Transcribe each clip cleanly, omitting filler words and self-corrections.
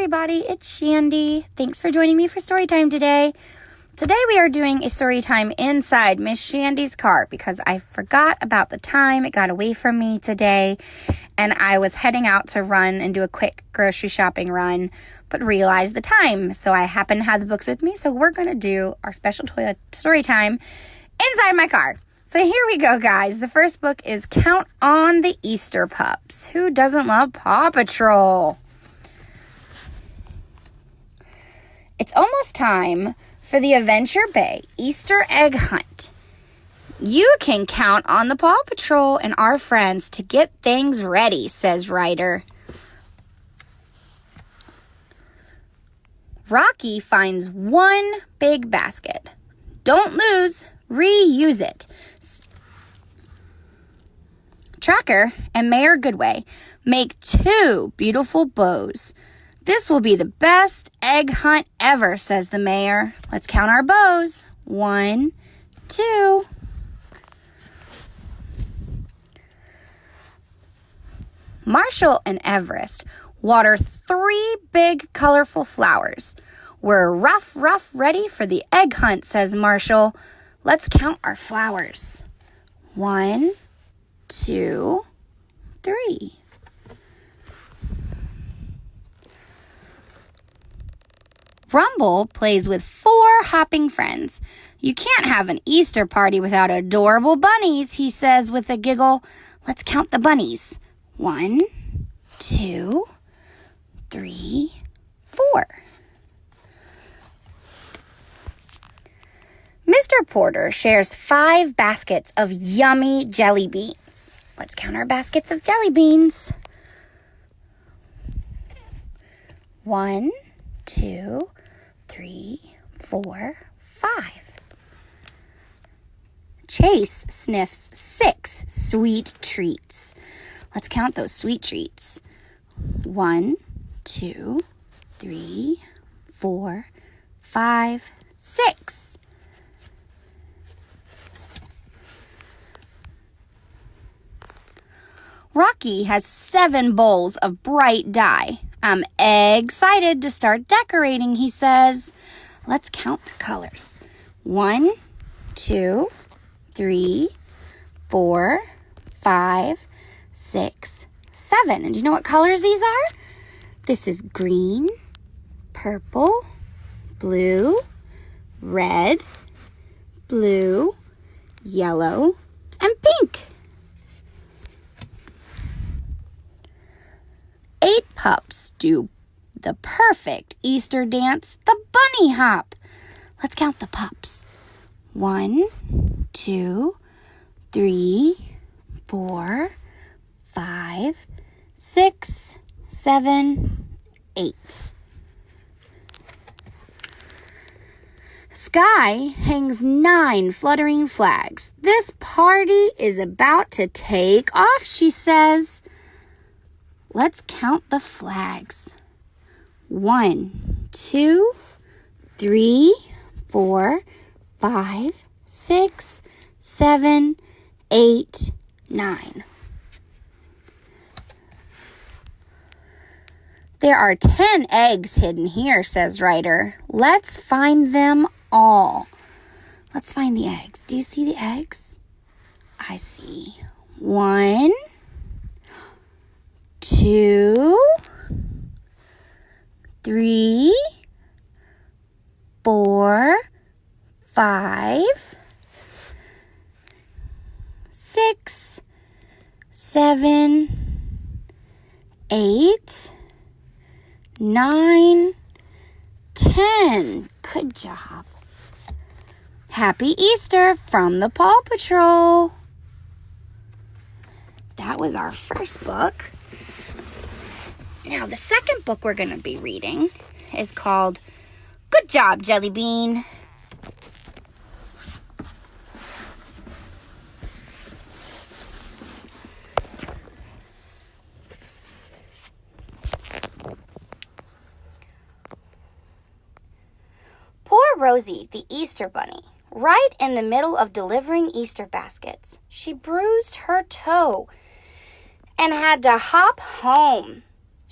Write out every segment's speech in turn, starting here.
everybody, it's Shandy. Thanks for joining me for story time today. Today we are doing a story time inside Miss Shandy's car because I forgot about the time. It got away from me today and I was heading out to run and do a quick grocery shopping run, but realized the time. So I happen to have the books with me, so we're going to do our special story time inside my car. So here we go, guys. The first book is Count on the Easter Pups. Who doesn't love Paw Patrol? It's almost time for the Adventure Bay Easter egg hunt. You can count on the Paw Patrol and our friends to get things ready, says Ryder. Rocky finds one big basket. Don't lose, reuse it. Tracker and Mayor Goodway make two beautiful bows. This will be the best egg hunt ever, says the mayor. Let's count our bows. 1, 2. Marshall and Everest water 3 big colorful flowers. We're rough, ready for the egg hunt, says Marshall. Let's count our flowers. 1, 2, 3. Rumble plays with 4 hopping friends. You can't have an Easter party without adorable bunnies, he says with a giggle. Let's count the bunnies. 1, 2, 3, 4. Mr. Porter shares 5 baskets of yummy jelly beans. Let's count our baskets of jelly beans. 1, 2, 3, 4, 5. Chase sniffs 6 sweet treats. Let's count those sweet treats. 1, 2, 3, 4, 5, 6. Rocky has 7 bowls of bright dye. I'm excited to start decorating, he says. Let's count the colors. 1, 2, 3, 4, 5, 6, 7. And do you know what colors these are? This is green, purple, blue, red, blue, yellow, and pink. 8 pups do the perfect Easter dance, the bunny hop. Let's count the pups. 1, 2, 3, 4, 5, 6, 7, 8. Sky hangs 9 fluttering flags. This party is about to take off, she says. Let's count the flags. 1, 2, 3, 4, 5, 6, 7, 8, 9. There are 10 eggs hidden here, says Ryder. Let's find them all. Let's find the eggs. Do you see the eggs? I see 1, 2, 3, 4, 5, 6, 7, 8, 9, 10. Good job. Happy Easter from the Paw Patrol. That was our first book. Now, the second book we're going to be reading is called Good Job, Jelly Bean. Poor Rosie, the Easter Bunny, right in the middle of delivering Easter baskets. She bruised her toe and had to hop home.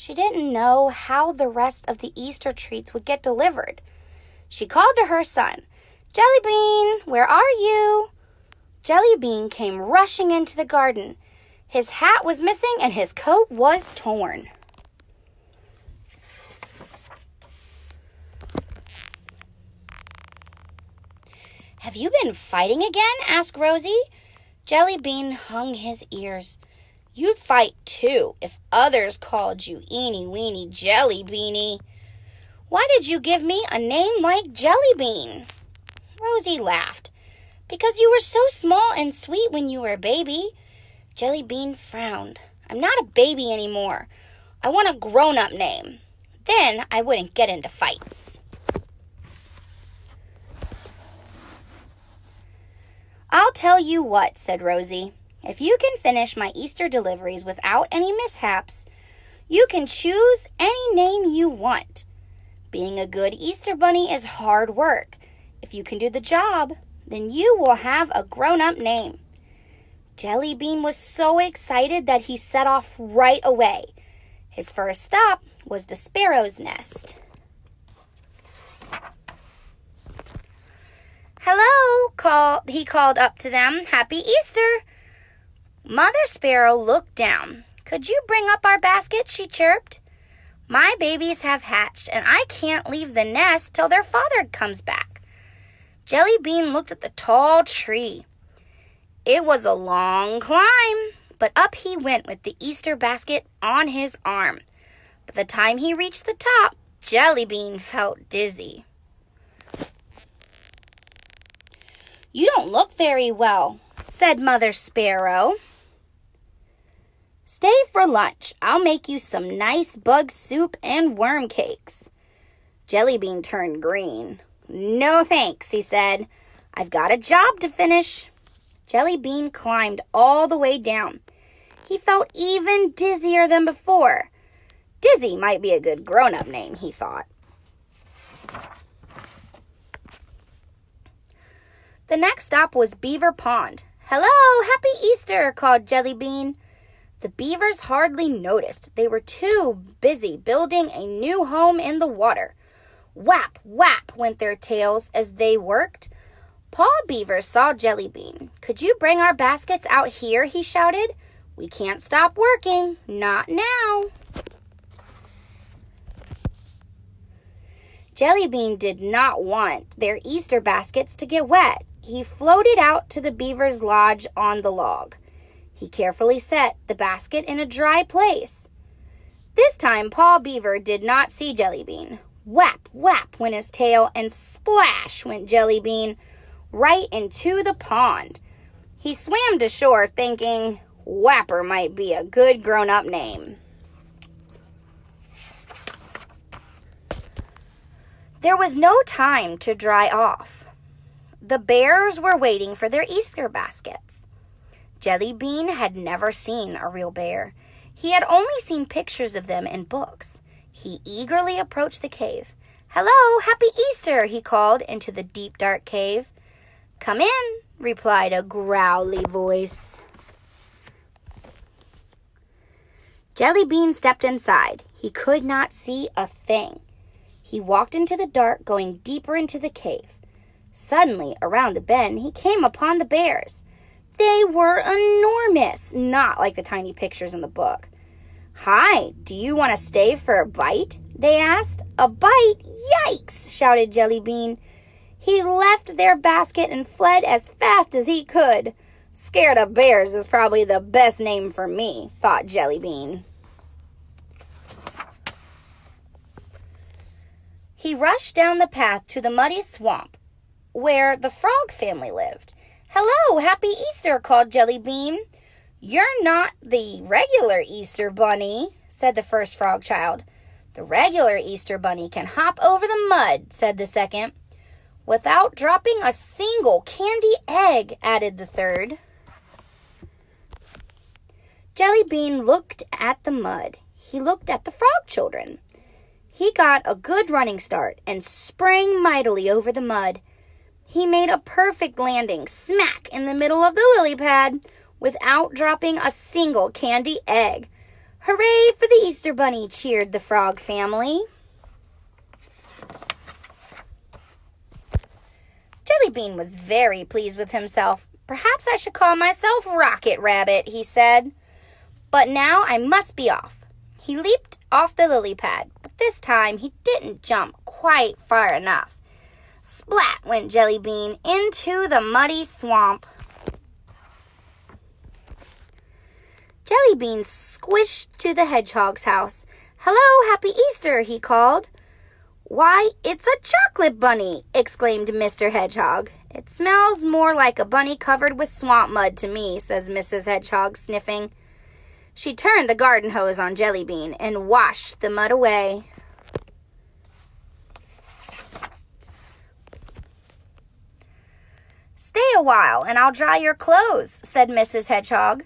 She didn't know how the rest of the Easter treats would get delivered. She called to her son, "Jellybean, where are you?" Jellybean came rushing into the garden. His hat was missing and his coat was torn. "Have you been fighting again?" asked Rosie. Jellybean hung his ears. "You'd fight too if others called you Eeny Weeny Jelly Beanie. Why did you give me a name like Jellybean?" Rosie laughed. "Because you were so small and sweet when you were a baby." Jellybean frowned. "I'm not a baby anymore. I want a grown-up name. Then I wouldn't get into fights." "I'll tell you what," said Rosie. "If you can finish my Easter deliveries without any mishaps, you can choose any name you want. Being a good Easter bunny is hard work. If you can do the job, then you will have a grown-up name." Jellybean was so excited that he set off right away. His first stop was the sparrow's nest. "Hello," he called up to them. "Happy Easter." Mother Sparrow looked down. "Could you bring up our basket?" she chirped. "My babies have hatched, and I can't leave the nest till their father comes back." Jellybean looked at the tall tree. It was a long climb, but up he went with the Easter basket on his arm. By the time he reached the top, Jellybean felt dizzy. "You don't look very well," said Mother Sparrow. "Stay for lunch. I'll make you some nice bug soup and worm cakes." Jellybean turned green. "No thanks," he said. "I've got a job to finish." Jellybean climbed all the way down. He felt even dizzier than before. Dizzy might be a good grown-up name, he thought. The next stop was Beaver Pond. "Hello, happy Easter," called Jellybean. The beavers hardly noticed. They were too busy building a new home in the water. Whap, whap went their tails as they worked. Paw Beaver saw Jellybean. "Could you bring our baskets out here?" he shouted. "We can't stop working. Not now." Jellybean did not want their Easter baskets to get wet. He floated out to the beaver's lodge on the log. He carefully set the basket in a dry place. This time, Paw Beaver did not see Jellybean. Whap, whap went his tail, and splash went Jellybean right into the pond. He swam to shore thinking Whapper might be a good grown-up name. There was no time to dry off. The bears were waiting for their Easter baskets. Jellybean had never seen a real bear. He had only seen pictures of them in books. He eagerly approached the cave. "Hello, happy Easter," he called into the deep, dark cave. "Come in," replied a growly voice. Jellybean stepped inside. He could not see a thing. He walked into the dark, going deeper into the cave. Suddenly, around the bend, he came upon the bears. They were enormous, not like the tiny pictures in the book. "Hi, do you want to stay for a bite?" they asked. "A bite? Yikes!" shouted Jellybean. He left their basket and fled as fast as he could. "Scared of bears is probably the best name for me," thought Jellybean. He rushed down the path to the muddy swamp where the frog family lived. "Hello, happy Easter," called Jellybean. "You're not the regular Easter bunny," said the first frog child. "The regular Easter bunny can hop over the mud," said the second. "Without dropping a single candy egg," added the third. Jellybean looked at the mud. He looked at the frog children. He got a good running start and sprang mightily over the mud. He made a perfect landing smack in the middle of the lily pad without dropping a single candy egg. Hooray for the Easter Bunny, cheered the Frog family. Jellybean was very pleased with himself. Perhaps I should call myself Rocket Rabbit, he said. But now I must be off. He leaped off the lily pad, but this time he didn't jump quite far enough. Splat went Jellybean into the muddy swamp. Jellybean squished to the hedgehog's house. "Hello, Happy Easter," he called. "Why, it's a chocolate bunny," exclaimed Mr. Hedgehog. "It smells more like a bunny covered with swamp mud to me," says Mrs. Hedgehog, sniffing. She turned the garden hose on Jellybean and washed the mud away. "Stay a while and I'll dry your clothes," said Mrs. Hedgehog.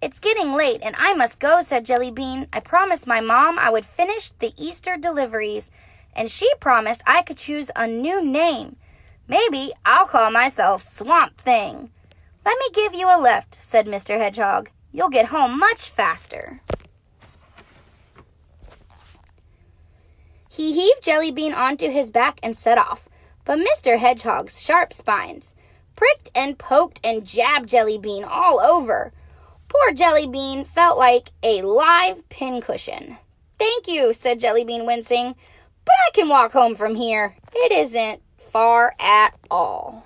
"It's getting late and I must go," said Jellybean. "I promised my mom I would finish the Easter deliveries, and she promised I could choose a new name. Maybe I'll call myself Swamp Thing." "Let me give you a lift," said Mr. Hedgehog. "You'll get home much faster." He heaved Jellybean onto his back and set off, but Mr. Hedgehog's sharp spines pricked and poked and jabbed Jellybean all over. Poor Jellybean felt like a live pincushion. "Thank you," said Jellybean, wincing, "but I can walk home from here. It isn't far at all."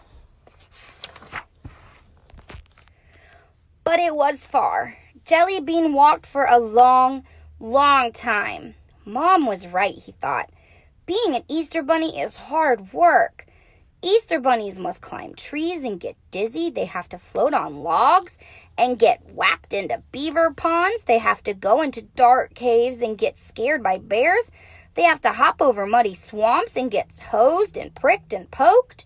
But it was far. Jellybean walked for a long, long time. Mom was right, he thought. Being an Easter bunny is hard work. Easter bunnies must climb trees and get dizzy. They have to float on logs and get whacked into beaver ponds. They have to go into dark caves and get scared by bears. They have to hop over muddy swamps and get hosed and pricked and poked.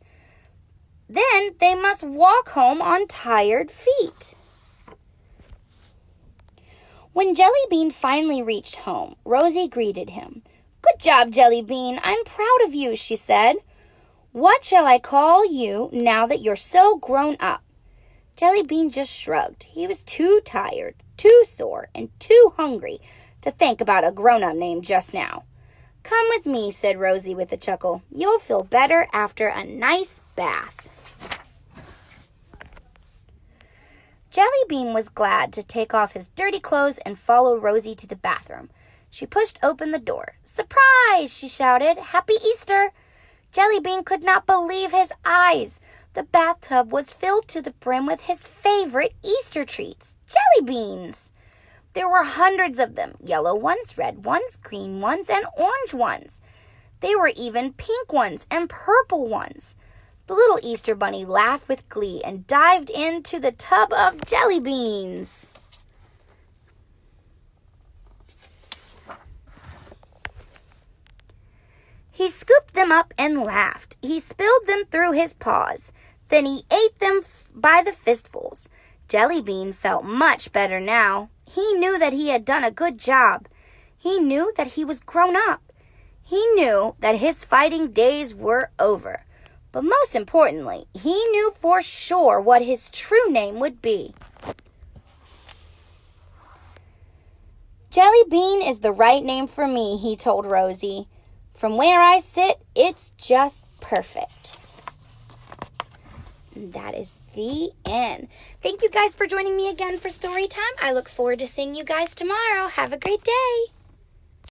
Then they must walk home on tired feet. When Jellybean finally reached home, Rosie greeted him. "Good job, Jellybean. I'm proud of you," she said. "What shall I call you now that you're so grown up?" Jellybean just shrugged. He was too tired, too sore, and too hungry to think about a grown-up name just now. "Come with me," said Rosie with a chuckle. "You'll feel better after a nice bath." Jellybean was glad to take off his dirty clothes and follow Rosie to the bathroom. She pushed open the door. "Surprise!" she shouted. "Happy Easter!" Jellybean could not believe his eyes. The bathtub was filled to the brim with his favorite Easter treats, jelly beans. There were hundreds of them, yellow ones, red ones, green ones, and orange ones. There were even pink ones and purple ones. The little Easter bunny laughed with glee and dived into the tub of jelly beans. He scooped them up and laughed. He spilled them through his paws. Then he ate them by the fistfuls. Jellybean felt much better now. He knew that he had done a good job. He knew that he was grown up. He knew that his fighting days were over. But most importantly, he knew for sure what his true name would be. "Jellybean is the right name for me," he told Rosie. "From where I sit, it's just perfect." And that is the end. Thank you guys for joining me again for story time. I look forward to seeing you guys tomorrow. Have a great day.